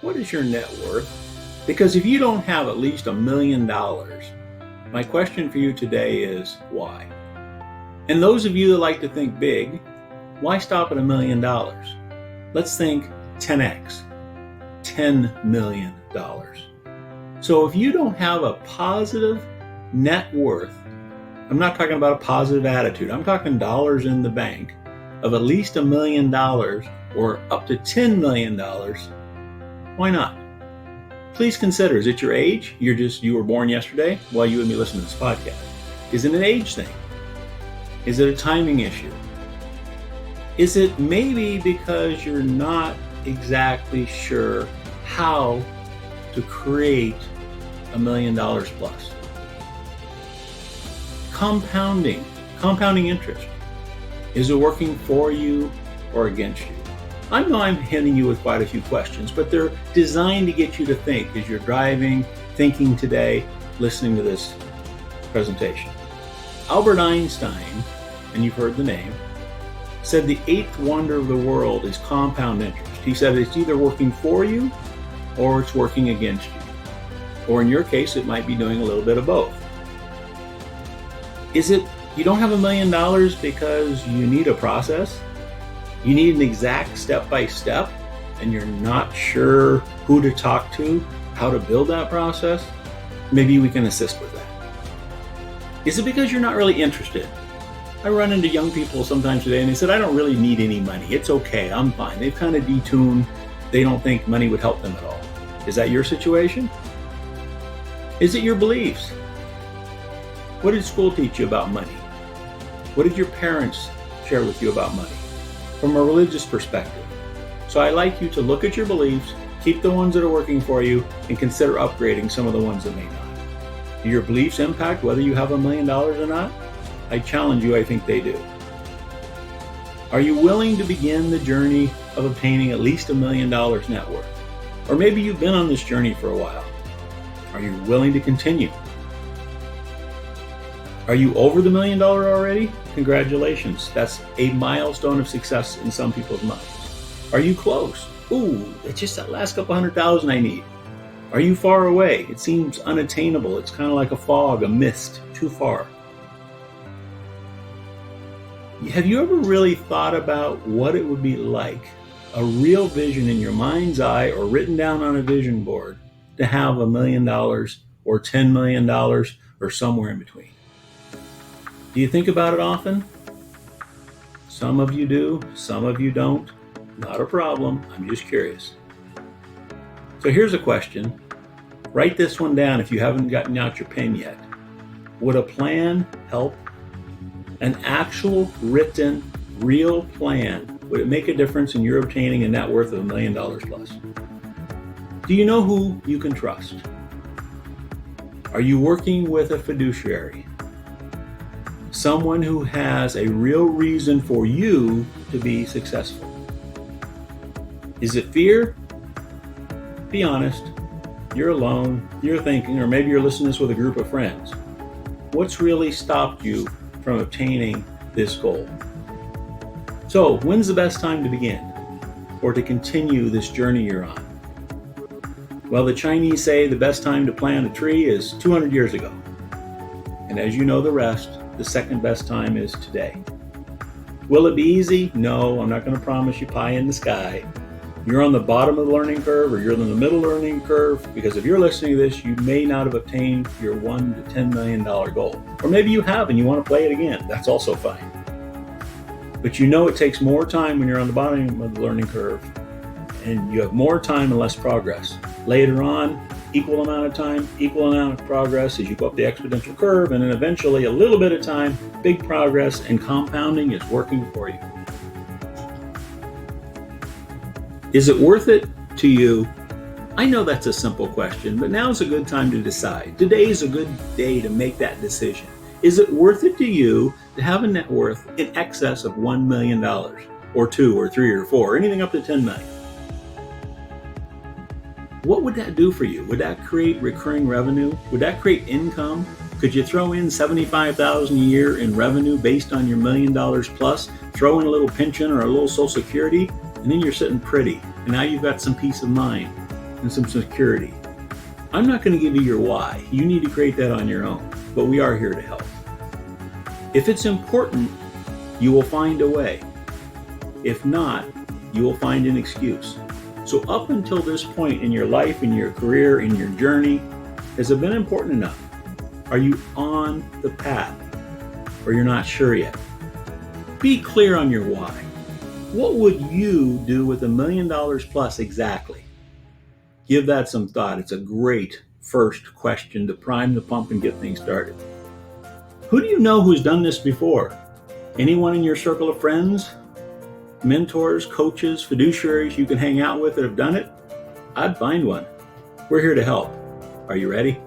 What is your net worth? Because if you don't have at least $1 million, my question for you today is why? And those of you that like to think big, why stop at $1 million? Let's think 10x, $10 million. So if you don't have a positive net worth, I'm not talking about a positive attitude, I'm talking dollars in the bank of at least $1 million or up to $10 million, why not? Please consider, is it your age? You were born yesterday? Well, you and me listen to this podcast. Is it an age thing? Is it a timing issue? Is it maybe because you're not exactly sure how to create $1 million plus? Compounding interest. Is it working for you or against you? I know I'm hitting you with quite a few questions, but they're designed to get you to think as you're driving, thinking today, listening to this presentation. Albert Einstein, and you've heard the name, said the eighth wonder of the world is compound interest. He said it's either working for you or it's working against you. Or in your case, it might be doing a little bit of both. Is it you don't have $1 million because you need a process? You need an exact step-by-step and you're not sure who to talk to, how to build that process? Maybe we can assist with that. Is it because you're not really interested? I run into young people sometimes today and they said, I don't really need any money. It's okay, I'm fine. They've kind of detuned. They don't think money would help them at all. Is that your situation? Is it your beliefs? What did school teach you about money? What did your parents share with you about money? From a religious perspective. So I'd like you to look at your beliefs, keep the ones that are working for you, and consider upgrading some of the ones that may not. Do your beliefs impact whether you have $1 million or not? I challenge you, I think they do. Are you willing to begin the journey of obtaining at least $1 million net worth? Or maybe you've been on this journey for a while. Are you willing to continue? Are you over the $1 million already? Congratulations. That's a milestone of success in some people's minds. Are you close? Ooh, it's just that last couple $100,000 I need. Are you far away? It seems unattainable. It's kind of like a fog, a mist, too far. Have you ever really thought about what it would be like, a real vision in your mind's eye or written down on a vision board to have $1 million or $10 million or somewhere in between? Do you think about it often? Some of you do, some of you don't. Not a problem, I'm just curious. So here's a question. Write this one down if you haven't gotten out your pen yet. Would a plan help? An actual written, real plan, would it make a difference in your obtaining a net worth of $1 million plus? Do you know who you can trust? Are you working with a fiduciary? Someone who has a real reason for you to be successful. Is it fear? Be honest. You're alone, you're thinking, or maybe you're listening to this with a group of friends. What's really stopped you from obtaining this goal? So, when's the best time to begin or to continue this journey you're on? Well, the Chinese say the best time to plant a tree is 200 years ago. And as you know the rest, the second best time is today. Will it be easy? No, I'm not going to promise you pie in the sky. You're on the bottom of the learning curve or you're in the middle learning curve, because if you're listening to this, you may not have obtained your $1 to $10 million goal. Or maybe you have and you want to play it again. That's also fine. But you know it takes more time when you're on the bottom of the learning curve and you have more time and less progress. Later on, equal amount of time, equal amount of progress as you go up the exponential curve, and then eventually a little bit of time, big progress, and compounding is working for you. Is it worth it to you? I know that's a simple question, but now's a good time to decide. Today is a good day to make that decision. Is it worth it to you to have a net worth in excess of $1 million or 2 or 3 or 4, or anything up to 10 million? What would that do for you? Would that create recurring revenue? Would that create income? Could you throw in $75,000 a year in revenue based on your $1 million plus, throw in a little pension or a little Social Security, and then you're sitting pretty, and now you've got some peace of mind. and some security. I'm not going to give you your why. You need to create that on your own, but we are here to help. If it's important, you will find a way. If not, you will find an excuse. So up until this point in your life, in your career, in your journey, has it been important enough? Are you on the path? Or you're not sure yet? Be clear on your why. What would you do with $1 million plus exactly? Give that some thought. It's a great first question to prime the pump and get things started. Who do you know who's done this before? Anyone in your circle of friends, mentors, coaches, fiduciaries you can hang out with that have done it? I'd find one. We're here to help. Are you ready?